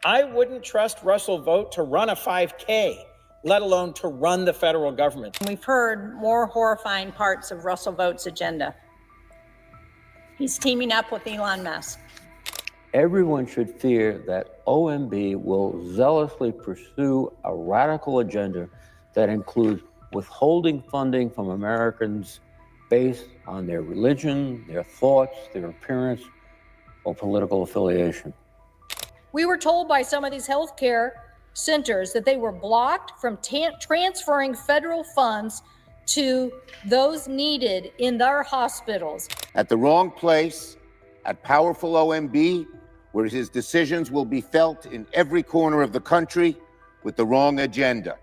I wouldn't trust Russel Vought to run a 5K, let alone to run the federal government. We've heard more horrifying parts of Russel Vought's agenda. He's teaming up with Elon Musk. Everyone should fear that OMB will zealously pursue a radical agenda that includes withholding funding from Americans based on their religion, their thoughts, their appearance, or political affiliation. We were told by some of these healthcare centers that they were blocked from transferring federal funds to those needed in their hospitals. At the wrong place, at powerful OMB, where his decisions will be felt in every corner of the country with the wrong agenda.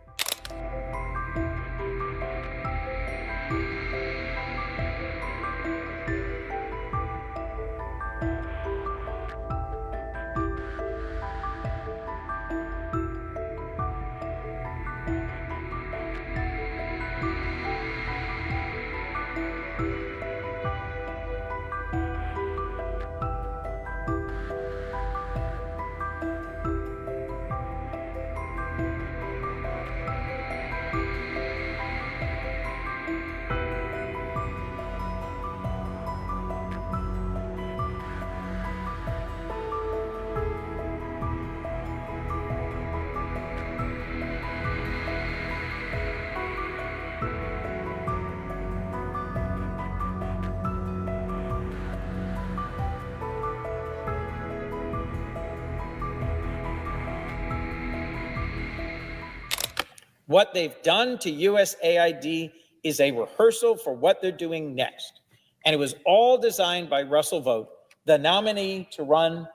What they've done to USAID is a rehearsal for what they're doing next. And it was all designed by Russel Vought, the nominee to run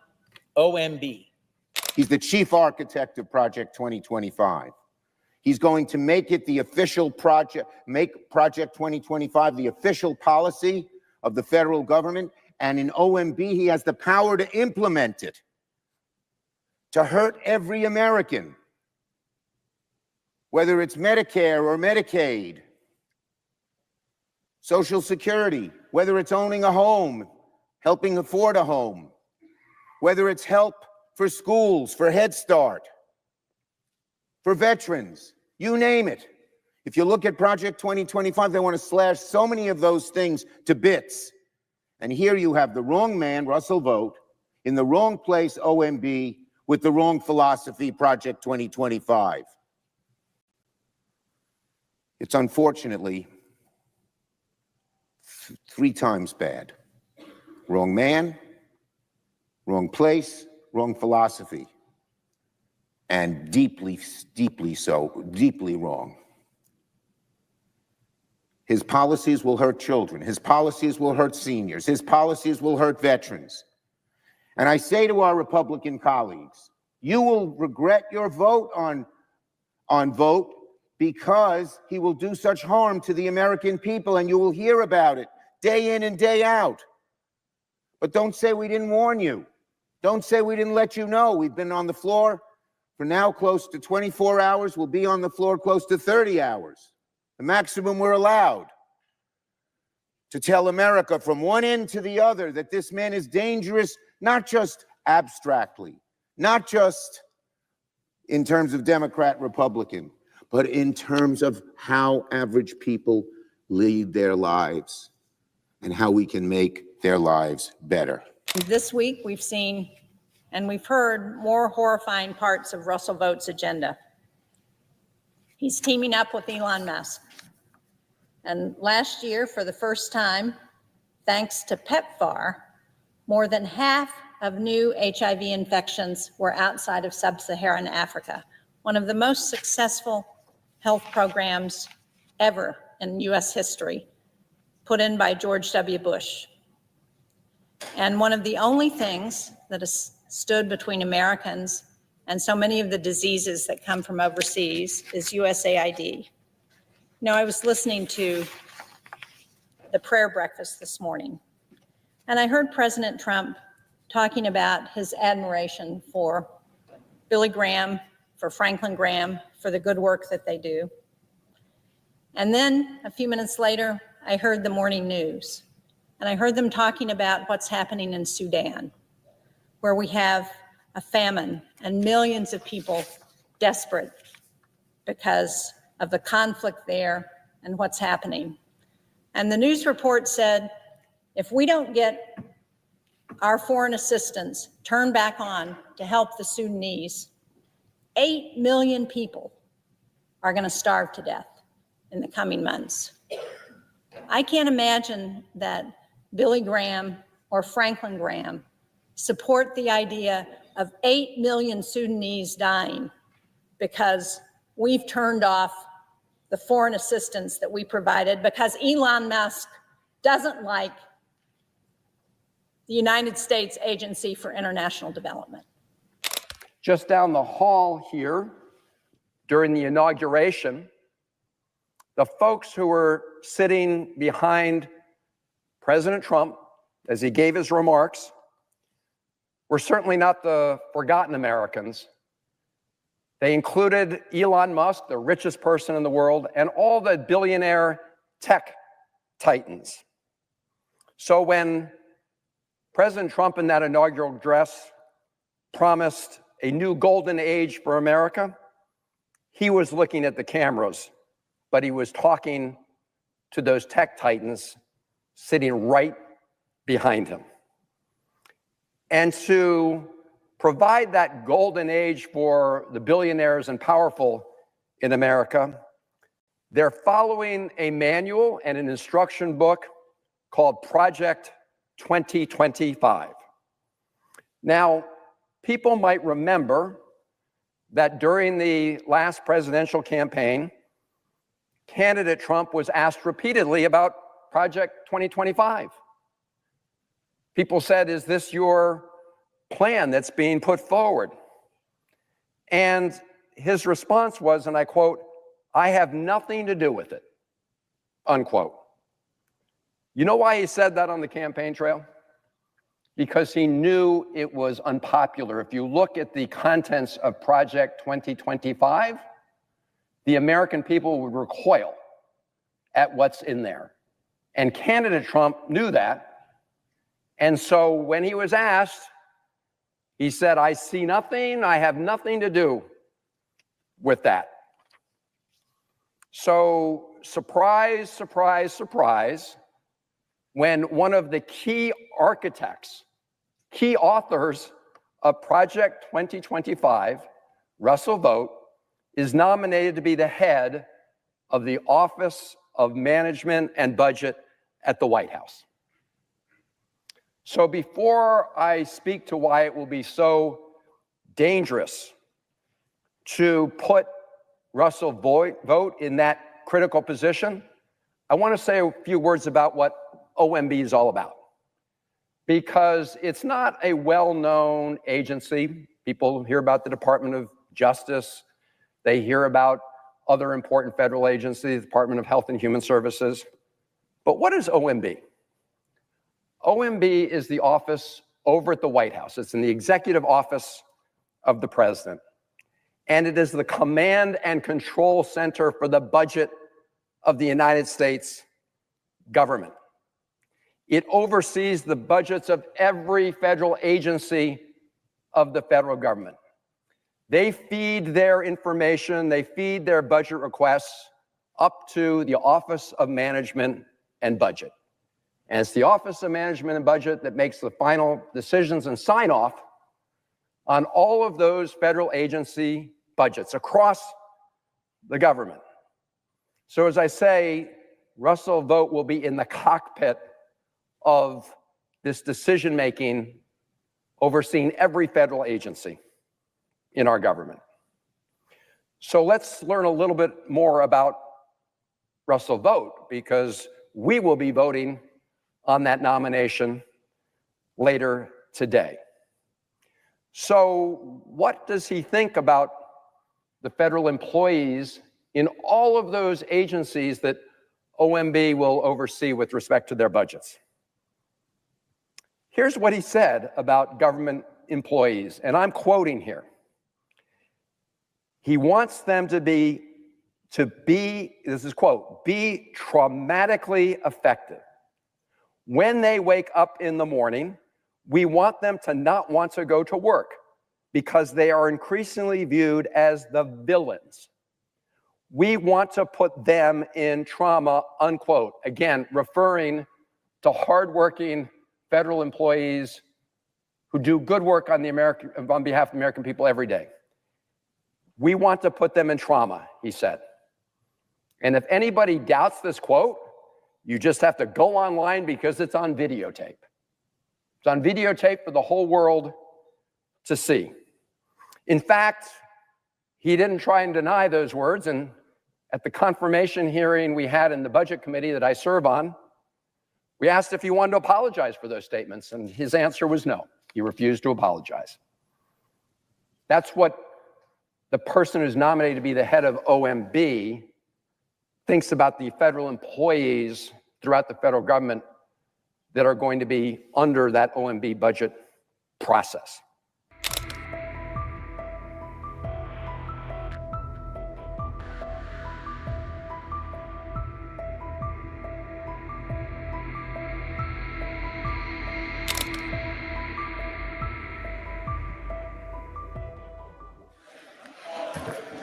OMB. He's the chief architect of Project 2025. He's going to make it the official project, make Project 2025 the official policy of the federal government. And in OMB, he has the power to implement it, to hurt every American, whether it's Medicare or Medicaid, Social Security, whether it's owning a home, helping afford a home, whether it's help for schools, for Head Start, for veterans, you name it. If you look at Project 2025, they want to slash so many of those things to bits. And here you have the wrong man, Russel Vought, in the wrong place, OMB, with the wrong philosophy, Project 2025. It's unfortunately 3 times bad. Wrong man, wrong place, wrong philosophy, and deeply wrong. His policies will hurt children. His policies will hurt seniors. His policies will hurt veterans. And I say to our Republican colleagues, you will regret your vote on Vought, because he will do such harm to the American people, and you will hear about it day in and day out. But don't say we didn't warn you. Don't say we didn't let you know. We've been on the floor for now close to 24 hours. We'll be on the floor close to 30 hours, the maximum we're allowed, to tell America from one end to the other that this man is dangerous, not just abstractly, not just in terms of Democrat, Republican, but in terms of how average people lead their lives and how we can make their lives better. This week, we've seen and we've heard more horrifying parts of Russel Vought's agenda. He's teaming up with Elon Musk. And last year, for the first time, thanks to PEPFAR, more than half of new HIV infections were outside of sub-Saharan Africa, one of the most successful health programs ever in U.S. history, put in by George W. Bush. And one of the only things that has stood between Americans and so many of the diseases that come from overseas is USAID. Now, I was listening to the prayer breakfast this morning, and I heard President Trump talking about his admiration for Billy Graham, for Franklin Graham, for the good work that they do. And then a few minutes later, I heard the morning news, and I heard them talking about what's happening in Sudan, where we have a famine, and millions of people desperate because of the conflict there and what's happening. And the news report said, if we don't get our foreign assistance turned back on to help the Sudanese, 8 million people are going to starve to death in the coming months. I can't imagine that Billy Graham or Franklin Graham support the idea of 8 million Sudanese dying because we've turned off the foreign assistance that we provided because Elon Musk doesn't like the United States Agency for International Development. Just down the hall here, during the inauguration, the folks who were sitting behind President Trump as he gave his remarks were certainly not the forgotten Americans. They included Elon Musk, the richest person in the world, and all the billionaire tech titans. So when President Trump in that inaugural address promised a new golden age for America, he was looking at the cameras, but he was talking to those tech titans sitting right behind him. And to provide that golden age for the billionaires and powerful in America, they're following a manual and an instruction book called Project 2025. Now, people might remember that during the last presidential campaign, candidate Trump was asked repeatedly about Project 2025. People said, is this your plan that's being put forward? And his response was, and I quote, "I have nothing to do with it," unquote. You know why he said that on the campaign trail? Because he knew it was unpopular. If you look at the contents of Project 2025, the American people would recoil at what's in there. And candidate Trump knew that. And so when he was asked, he said, "I see nothing, I have nothing to do with that." So surprise, surprise, surprise, when one of the key architects, key authors of Project 2025, Russel Vought, is nominated to be the head of the Office of Management and Budget at the White House. So before I speak to why it will be so dangerous to put Russel Vought in that critical position, I want to say a few words about what OMB is all about. Because it's not a well-known agency. People hear about the Department of Justice. They hear about other important federal agencies, the Department of Health and Human Services. But what is OMB? OMB is the office over at the White House. It's in the executive office of the president. And it is the command and control center for the budget of the United States government. It oversees the budgets of every federal agency of the federal government. They feed their information, they feed their budget requests up to the Office of Management and Budget. And it's the Office of Management and Budget that makes the final decisions and sign off on all of those federal agency budgets across the government. So as I say, Russel Vought will be in the cockpit of this decision-making, overseeing every federal agency in our government. So let's learn a little bit more about Russel Vought, because we will be voting on that nomination later today. So what does he think about the federal employees in all of those agencies that OMB will oversee with respect to their budgets? Here's what he said about government employees, and I'm quoting here. He wants them to be, this is quote, be traumatically effective. When they wake up in the morning, we want them to not want to go to work because they are increasingly viewed as the villains. We want to put them in trauma, unquote. Again, referring to hardworking federal employees who do good work on behalf of the American people every day. We want to put them in trauma, he said. And if anybody doubts this quote, you just have to go online because it's on videotape. It's on videotape for the whole world to see. In fact, he didn't try and deny those words, and at the confirmation hearing we had in the Budget Committee that I serve on, we asked if he wanted to apologize for those statements, and his answer was no. He refused to apologize. That's what the person who's nominated to be the head of OMB thinks about the federal employees throughout the federal government that are going to be under that OMB budget process.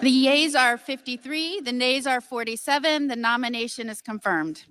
The yeas are 53, the nays are 47. The nomination is confirmed.